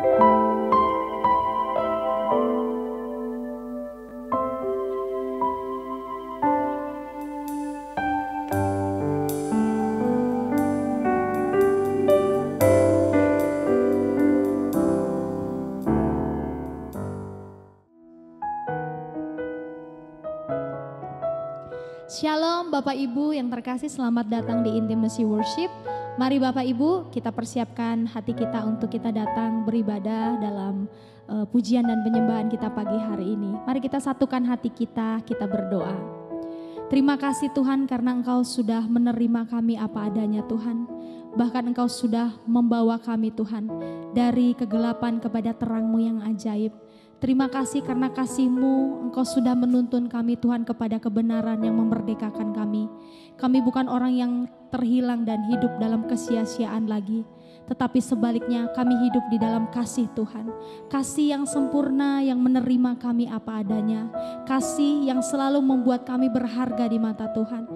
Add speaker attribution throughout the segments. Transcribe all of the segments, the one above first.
Speaker 1: Shalom Bapak Ibu yang terkasih, selamat datang di Intimacy Worship. Mari Bapak Ibu kita persiapkan hati kita untuk kita datang beribadah dalam pujian dan penyembahan kita pagi hari ini. Mari kita satukan hati kita berdoa. Terima kasih Tuhan karena Engkau sudah menerima kami apa adanya Tuhan. Bahkan Engkau sudah membawa kami Tuhan dari kegelapan kepada terang-Mu yang ajaib. Terima kasih karena kasih-Mu, Engkau sudah menuntun kami Tuhan kepada kebenaran yang memerdekakan kami. Kami bukan orang yang terhilang dan hidup dalam kesia-siaan lagi. Tetapi sebaliknya kami hidup di dalam kasih Tuhan. Kasih yang sempurna yang menerima kami apa adanya. Kasih yang selalu membuat kami berharga di mata Tuhan.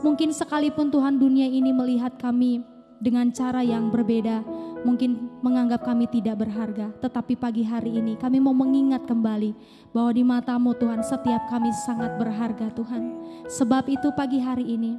Speaker 1: Mungkin sekalipun Tuhan dunia ini melihat kami dengan cara yang berbeda, mungkin menganggap kami tidak berharga, tetapi pagi hari ini kami mau mengingat kembali bahwa di mata-Mu Tuhan setiap kami sangat berharga Tuhan. Sebab itu pagi hari ini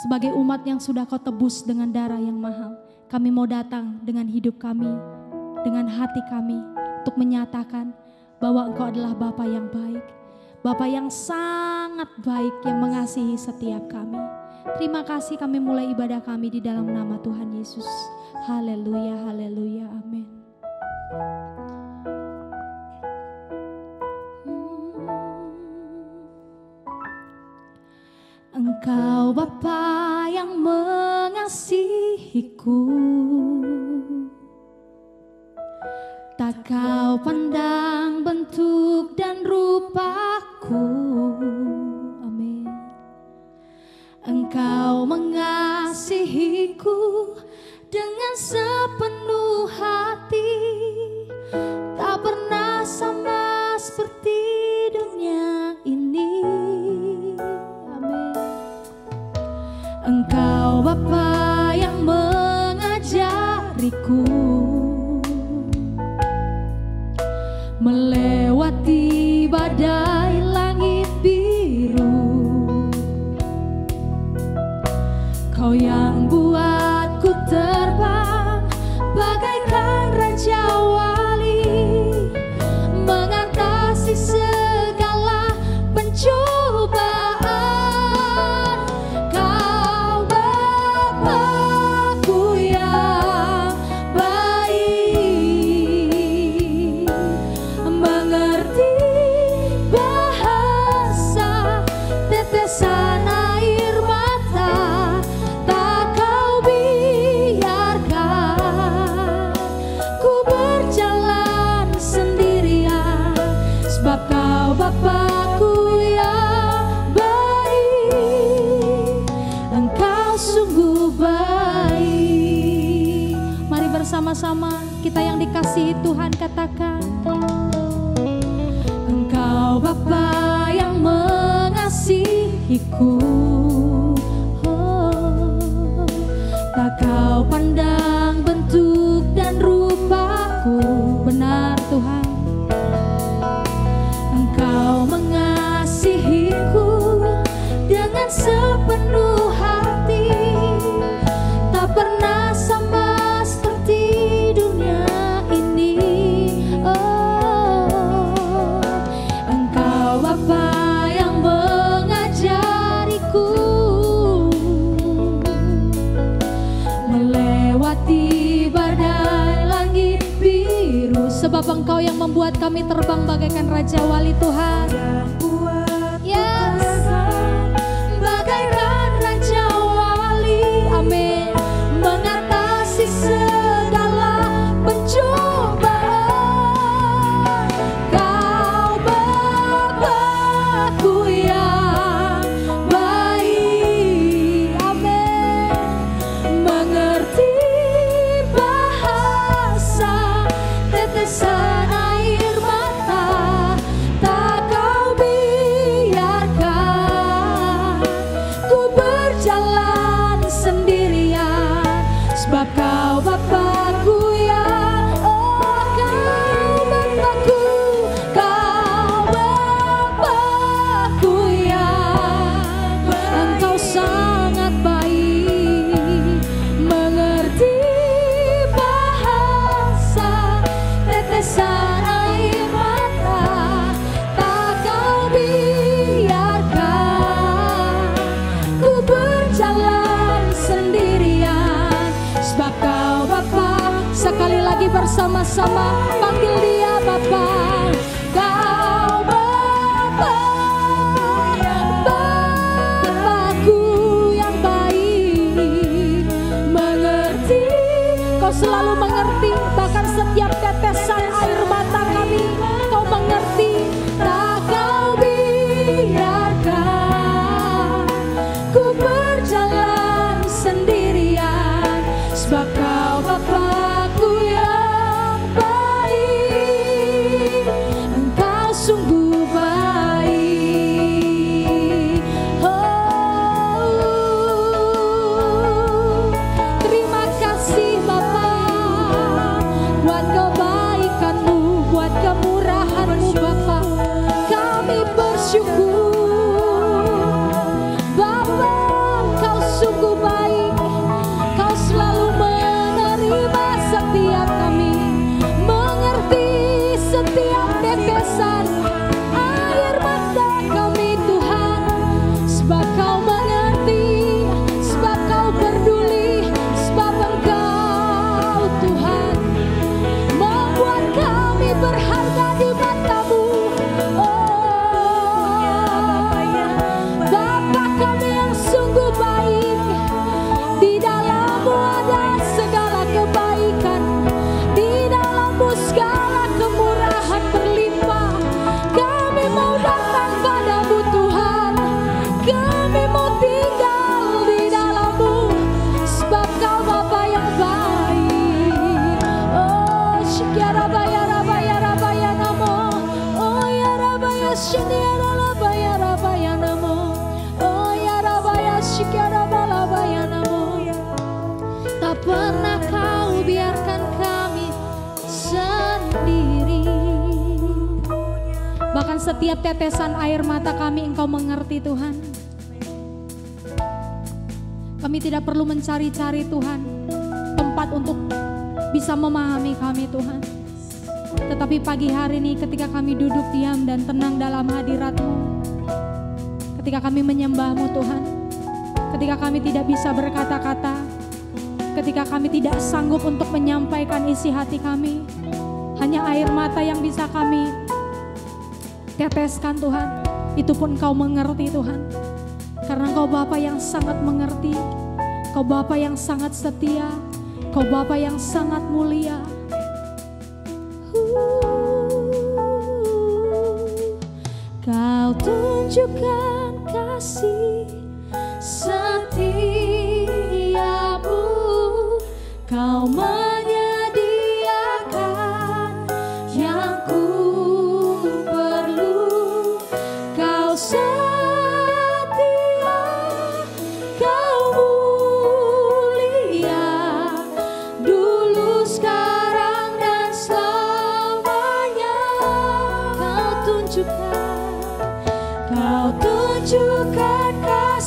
Speaker 1: sebagai umat yang sudah Kau tebus dengan darah yang mahal, kami mau datang dengan hidup kami, dengan hati kami untuk menyatakan bahwa Engkau adalah Bapa yang baik, Bapa yang sangat baik yang mengasihi setiap kami. Terima kasih, kami mulai ibadah kami di dalam nama Tuhan Yesus. Haleluya, haleluya, amin. Engkau Bapa yang mengasihiku, tak Kau pandang bentuk dan rupaku. Amin. Engkau mengasihiku dengan sepenuh hati, tak pernah sama seperti dunia ini. Amin. Engkau Bapa yang mengajariku melewati badai langit biru. Kau yang buatku terbang bagaikan raja wali, mengatasi segala pencobaan. Kau Bapa-Ku yang baik, mengerti bahasa tetesan air mata. Tak Kau biarkan ku berjalan sendirian, sebab Kau Bapa-Ku yang baik. Engkau sungguh baik. Mari bersama-sama kita yang dikasihi Tuhan katakan, Engkau Bapa yang mengasihiku, tak Kau pandang bentuk dan rupaku. Benar Tuhan, Engkau mengasihiku dengan sepenuh hati, tak pernah sama seperti dunia ini. Oh, Engkau Bapa yang mengajariku melewati badai langit biru. Sebab Engkau yang membuat kami terbang bagaikan raja wali Tuhan. Yes, bagaikan raja wali. Amin. Mengatasi segala pencobaan. Kau Bapa-Ku yang baik. Amin. Mengerti bahasa tetesan air mata. Tak Kau biarkan lagi bersama-sama, panggil dia Bapa. Kau Bapa, Bapakku yang baik, mengerti, kau selalu mengerti, bahkan setiap tetesan air mata kami kau mengerti. Tak kau biarkan ku berjalan sendirian, sebab kau Bapakku yang baik, engkau sungguh baik. Oh, terima kasih Bapa buat kebaikan-Mu, buat kemurahan-Mu Bapa. Kami bersyukur Bapa, Engkau sungguh baik. Kau selalu menerima setiap kami, mengerti setiap tetesan air mata kami Tuhan. Sebab Kau mengerti, sebab Kau peduli, sebab Engkau Tuhan membuat kami berharga di mata-Mu. Bapa kami yang sungguh baik, di dalam-Mu ada segala kebaikan, di dalam-Mu segala kemurahan berlimpah. Kami mau datang padamu Tuhan, kami mau tinggal di dalam-Mu, sebab Kau Bapa yang baik. Oh, Shikara Bayara Bayara Bayanamo, oh Yara Baya Shiniara Bayara Bayanamo, oh Yara Baya Shikara Bala Bayanamo. Tak pernah Kau biarkan kami sendiri, bahkan setiap tetesan air mata kami Engkau mengerti Tuhan. Kami tidak perlu mencari-cari Tuhan tempat untuk bisa memahami kami Tuhan. Tetapi pagi hari ini ketika kami duduk diam dan tenang dalam hadirat-Mu, ketika kami menyembah-Mu Tuhan, ketika kami tidak bisa berkata-kata, ketika kami tidak sanggup untuk menyampaikan isi hati kami, hanya air mata yang bisa kami teteskan Tuhan, itu pun Kau mengerti Tuhan. Karena Kau Bapa yang sangat mengerti, Kau Bapa yang sangat setia, Kau Bapa yang sangat mulia. Kau tunjukkan kasih setiamu, Kau menyediakan yang ku perlu. Kau setia, Kau mulia, dulu, sekarang, dan selamanya. Kau tunjukkan kasih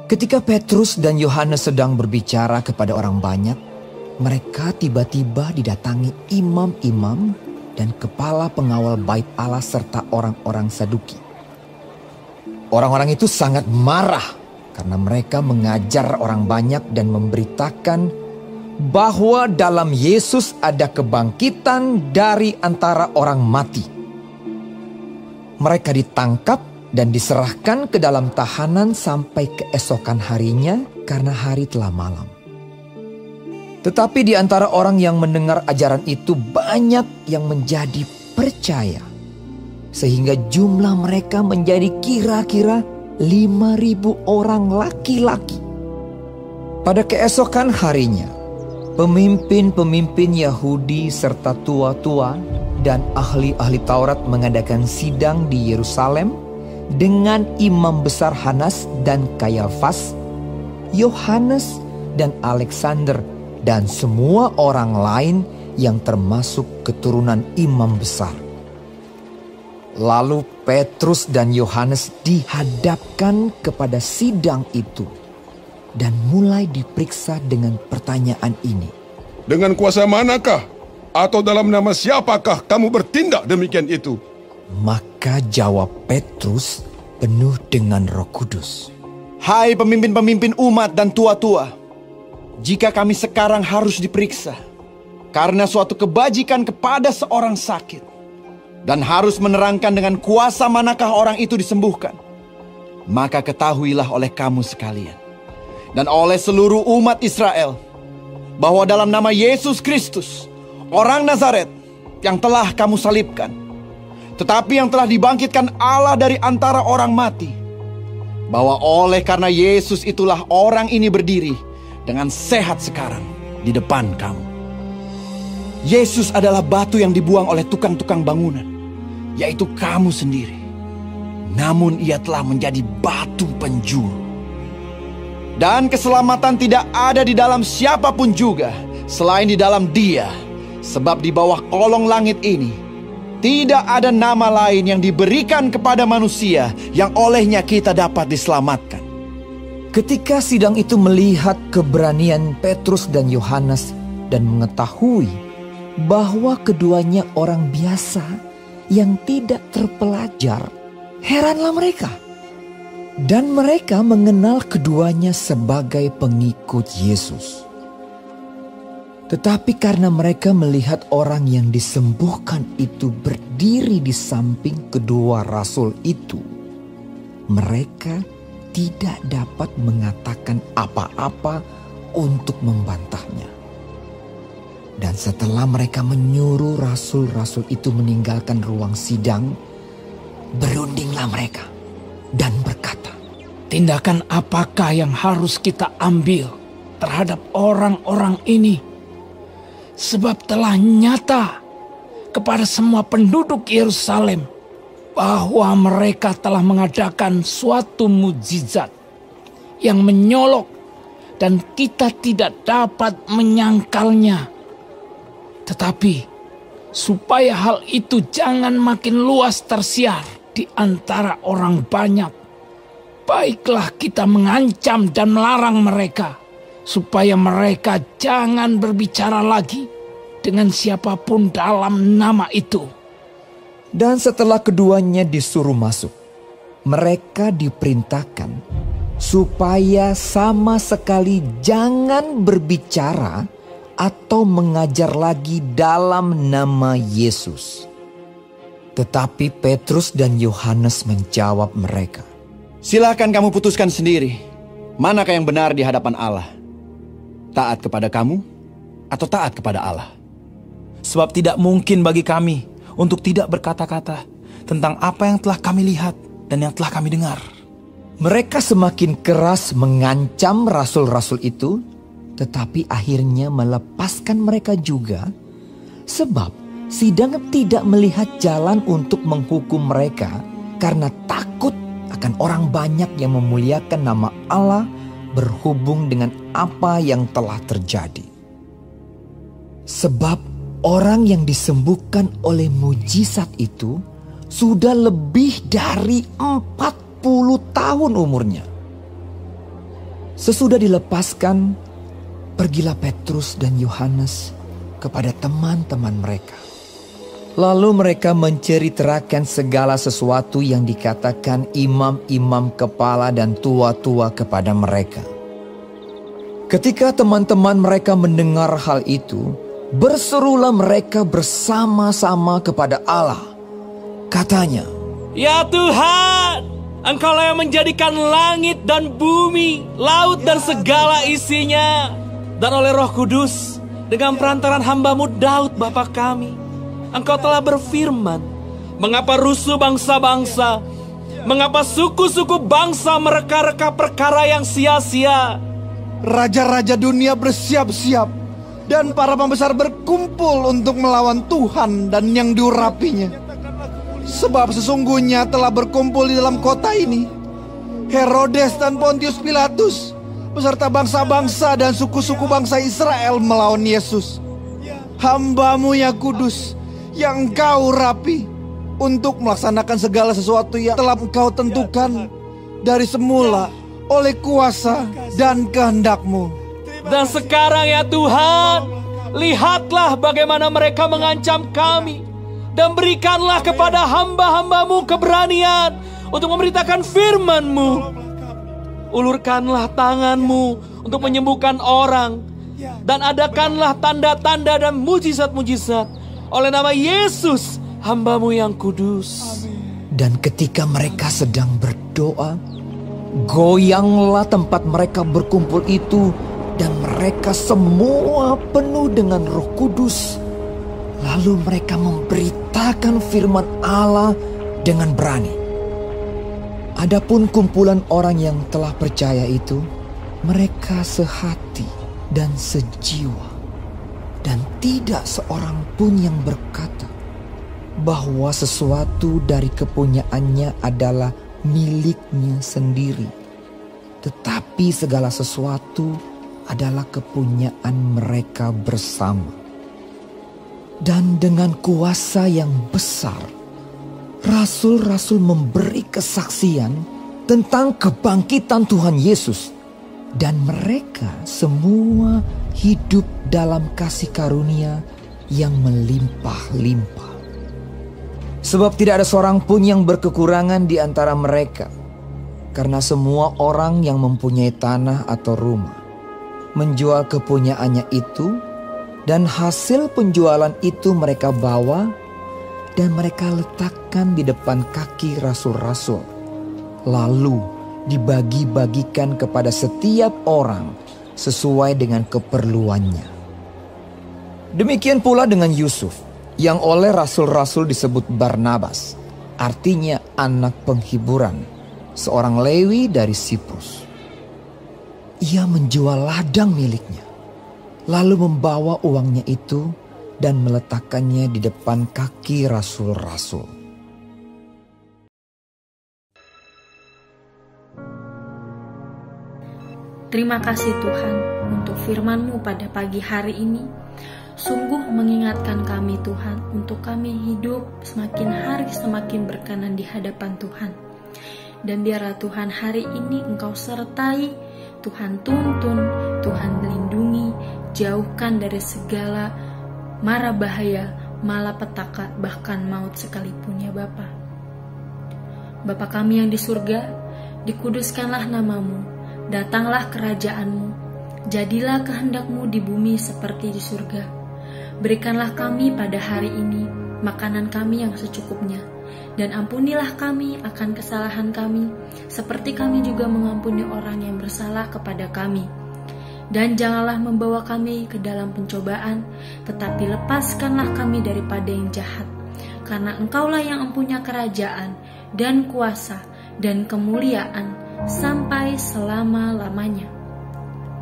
Speaker 2: Ketika Petrus dan Yohanes sedang berbicara kepada orang banyak, mereka tiba-tiba didatangi imam-imam dan kepala pengawal bait Allah serta orang-orang Saduki. Orang-orang itu sangat marah karena mereka mengajar orang banyak dan memberitakan bahwa dalam Yesus ada kebangkitan dari antara orang mati. Mereka ditangkap dan diserahkan ke dalam tahanan sampai keesokan harinya karena hari telah malam. Tetapi di antara orang yang mendengar ajaran itu banyak yang menjadi percaya. Sehingga jumlah mereka menjadi kira-kira 5.000 orang laki-laki. Pada keesokan harinya, pemimpin-pemimpin Yahudi serta tua-tua dan ahli-ahli Taurat mengadakan sidang di Yerusalem dengan imam besar Hanas dan Kayafas, Yohanes dan Alexander dan semua orang lain yang termasuk keturunan imam besar. Lalu Petrus dan Yohanes dihadapkan kepada sidang itu dan mulai diperiksa dengan pertanyaan ini.
Speaker 3: Dengan kuasa manakah atau dalam nama siapakah kamu bertindak demikian itu?
Speaker 2: Maka jawab Petrus penuh dengan Roh Kudus.
Speaker 4: Hai pemimpin-pemimpin umat dan tua-tua, jika kami sekarang harus diperiksa karena suatu kebajikan kepada seorang sakit dan harus menerangkan dengan kuasa manakah orang itu disembuhkan, maka ketahuilah oleh kamu sekalian dan oleh seluruh umat Israel bahwa dalam nama Yesus Kristus, orang Nazaret yang telah kamu salibkan, tetapi yang telah dibangkitkan Allah dari antara orang mati, bahwa oleh karena Yesus itulah orang ini berdiri dengan sehat sekarang di depan kamu. Yesus adalah batu yang dibuang oleh tukang-tukang bangunan, yaitu kamu sendiri. Namun ia telah menjadi batu penjuru. Dan keselamatan tidak ada di dalam siapapun juga selain di dalam Dia. Sebab di bawah kolong langit ini tidak ada nama lain yang diberikan kepada manusia yang olehnya kita dapat diselamatkan.
Speaker 2: Ketika sidang itu melihat keberanian Petrus dan Yohanes dan mengetahui bahwa keduanya orang biasa yang tidak terpelajar, heranlah mereka. Dan mereka mengenal keduanya sebagai pengikut Yesus. Tetapi karena mereka melihat orang yang disembuhkan itu berdiri di samping kedua rasul itu, mereka tidak dapat mengatakan apa-apa untuk membantahnya. Dan setelah mereka menyuruh rasul-rasul itu meninggalkan ruang sidang, berundinglah mereka dan berkata,
Speaker 5: tindakan apakah yang harus kita ambil terhadap orang-orang ini? Sebab telah nyata kepada semua penduduk Yerusalem bahwa mereka telah mengadakan suatu mukjizat yang menyolok dan kita tidak dapat menyangkalnya. Tetapi supaya hal itu jangan makin luas tersiar di antara orang banyak, baiklah kita mengancam dan melarang mereka supaya mereka jangan berbicara lagi dengan siapapun dalam nama itu.
Speaker 2: Dan setelah keduanya disuruh masuk, mereka diperintahkan supaya sama sekali jangan berbicara atau mengajar lagi dalam nama Yesus. Tetapi Petrus dan Yohanes menjawab mereka,
Speaker 4: silakan kamu putuskan sendiri, manakah yang benar di hadapan Allah? Taat kepada kamu atau taat kepada Allah?
Speaker 6: Sebab tidak mungkin bagi kami untuk tidak berkata-kata tentang apa yang telah kami lihat dan yang telah kami dengar.
Speaker 2: Mereka semakin keras mengancam rasul-rasul itu, tetapi akhirnya melepaskan mereka juga, sebab sidang tidak melihat jalan untuk menghukum mereka karena takut akan orang banyak yang memuliakan nama Allah berhubung dengan apa yang telah terjadi. Sebab orang yang disembuhkan oleh mujizat itu sudah lebih dari 40 tahun umurnya. Sesudah dilepaskan, pergilah Petrus dan Yohanes kepada teman-teman mereka. Lalu mereka menceritakan segala sesuatu yang dikatakan imam-imam kepala dan tua-tua kepada mereka. Ketika teman-teman mereka mendengar hal itu, berserulah mereka bersama-sama kepada Allah. Katanya,
Speaker 5: "Ya Tuhan, Engkaulah yang menjadikan langit dan bumi, laut dan segala isinya. Dan oleh Roh Kudus, dengan perantaran hamba-Mu Daud Bapa kami, Engkau telah berfirman, mengapa rusuh bangsa-bangsa, mengapa suku-suku bangsa mereka-reka perkara yang sia-sia.
Speaker 4: Raja-raja dunia bersiap-siap, dan para pembesar berkumpul untuk melawan Tuhan dan yang diurapinya. Sebab sesungguhnya telah berkumpul di dalam kota ini Herodes dan Pontius Pilatus beserta bangsa-bangsa dan suku-suku bangsa Israel melawan Yesus, hamba-Mu yang kudus, yang Engkau urapi, untuk melaksanakan segala sesuatu yang telah Engkau tentukan dari semula oleh kuasa dan kehendak-Mu.
Speaker 5: Dan sekarang ya Tuhan, lihatlah bagaimana mereka mengancam kami. Dan berikanlah kepada hamba-hamba-Mu keberanian untuk memberitakan firman-Mu. Ulurkanlah tangan-Mu untuk menyembuhkan orang. Dan adakanlah tanda-tanda dan mujizat-mujizat oleh nama Yesus, hamba-Mu yang kudus."
Speaker 2: dan ketika mereka sedang berdoa, goyanglah tempat mereka berkumpul itu, dan mereka semua penuh dengan Roh Kudus. Lalu mereka memberitakan firman Allah dengan berani. Adapun kumpulan orang yang telah percaya itu, mereka sehati dan sejiwa, dan tidak seorang pun yang berkata bahwa sesuatu dari kepunyaannya adalah miliknya sendiri, tetapi segala sesuatu adalah kepunyaan mereka bersama. Dan dengan kuasa yang besar, rasul-rasul memberi kesaksian tentang kebangkitan Tuhan Yesus. Dan mereka semua hidup dalam kasih karunia yang melimpah-limpah. Sebab tidak ada seorang pun yang berkekurangan di antara mereka, karena semua orang yang mempunyai tanah atau rumah menjual kepunyaannya itu, dan hasil penjualan itu mereka bawa dan mereka letakkan di depan kaki rasul-rasul. Lalu dibagi-bagikan kepada setiap orang sesuai dengan keperluannya. Demikian pula dengan Yusuf, yang oleh rasul-rasul disebut Barnabas, artinya anak penghiburan, seorang Lewi dari Siprus. Ia menjual ladang miliknya, lalu membawa uangnya itu dan meletakkannya di depan kaki rasul-rasul.
Speaker 7: Terima kasih Tuhan untuk firman-Mu pada pagi hari ini. Sungguh mengingatkan kami Tuhan untuk kami hidup semakin hari semakin berkenan di hadapan Tuhan. Dan biarlah Tuhan hari ini Engkau sertai, Tuhan tuntun, Tuhan lindungi, jauhkan dari segala mara bahaya, malapetaka, bahkan maut sekalipun ya Bapa. Bapa kami yang di surga, dikuduskanlah nama-Mu, datanglah kerajaan-Mu, jadilah kehendak-Mu di bumi seperti di surga. Berikanlah kami pada hari ini makanan kami yang secukupnya, dan ampunilah kami akan kesalahan kami, seperti kami juga mengampuni orang yang bersalah kepada kami. Dan janganlah membawa kami ke dalam pencobaan, tetapi lepaskanlah kami daripada yang jahat. Karena Engkaulah yang mempunyai kerajaan, dan kuasa, dan kemuliaan, sampai selama-lamanya.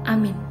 Speaker 7: Amin.